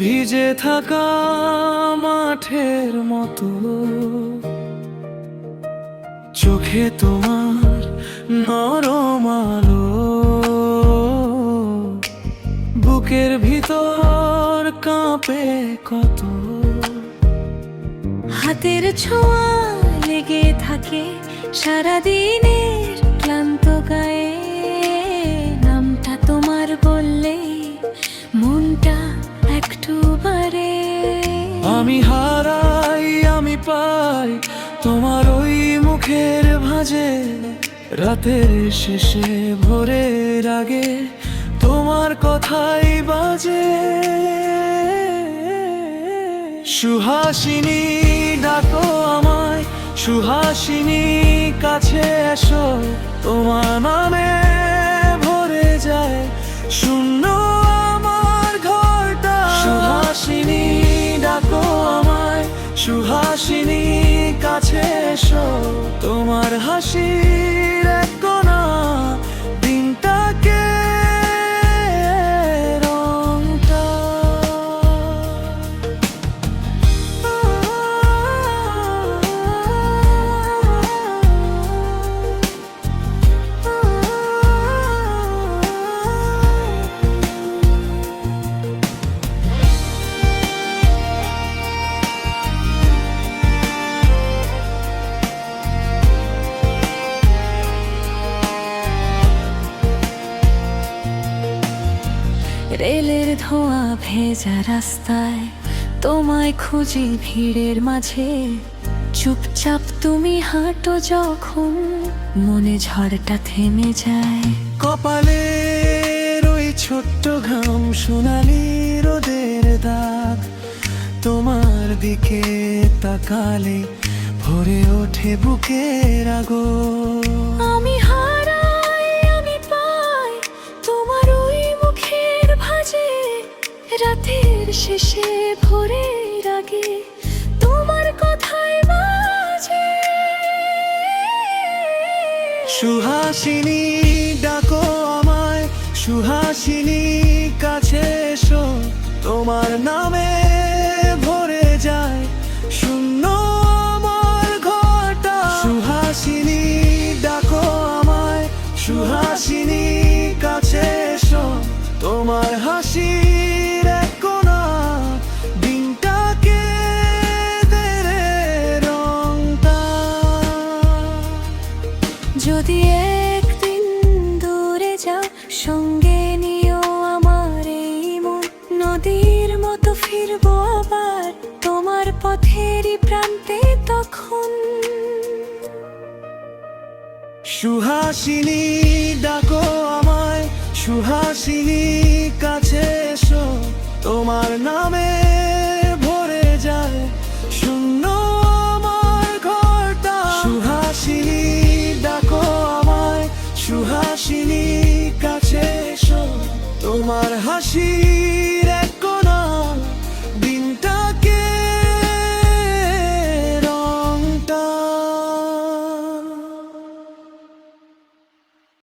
ভিজে থাকা মাঠের মতো চোখে তোমার নরম আলো, বুকের ভিতর কাঁপে কত। হাতের ছোঁয়া লেগে থাকে সারাদিনের ক্লান্ত গায়ে, নামটা তোমার বললে মনটা একটু বারে। আমি হারাই আমি পাই তোমার ওই মুখের ভাঁজে, রাতের শেষে ভোরের আগে তোমার কথাই বাজে। সুহাসিনী ডাকো আমায়, সুহাসিনী কাছে এসো, তোমার নামে ভরে যায় শূন্য আমার ঘরটা। সুহাসিনী ডাকো আমায়, সুহাসিনী কাছে এসো, তোমার হাসির এক কোণা দিনটাকে রংটা। রেলের ধোঁয়া ভেজা রাস্তায় তোমায় খুঁজি ভিড়ের মাঝে, চুপচাপ তুমি হাঁটো যখন মনে ঝড়টা থেমে যায়। কপালের ওই ছোট্ট ঘাম সোনালি রোদের দাগ, তোমার দিকে তাকালে ভরে ওঠে বুকের আগুন। আমি হারাই আমি পাই তোমার ওই মুখের ভাঁজে, রাতের শেষে ভোরের আগে তোমার কথাই বাজে। সুহাসিনী ডাকো আমায়, সুহাসিনী কাছে এসো, তোমার নামে ভরে যায় শূন্য আমার ঘরটা। সুহাসিনী ডাকো আমায়, সুহাসিনী কাছে এসো, তোমার হাসির এক কোণা দিনটাকে দেরে রংটা। যদি একদিন দূরে যাও সঙ্গে নিও আমার এই মন, নদীর মতো ফিরবো আবার তোমার পথেরই প্রান্তে তখন। সুহাসিনী ডাকো আমায়, সুহাসিনী কাছে এসো, তোমার নামে ভরে যায় শূন্য আমার ঘরটা। সুহাসিনী ডাকো আমায়, সুহাসিনী কাছে এসো, তোমার হাসি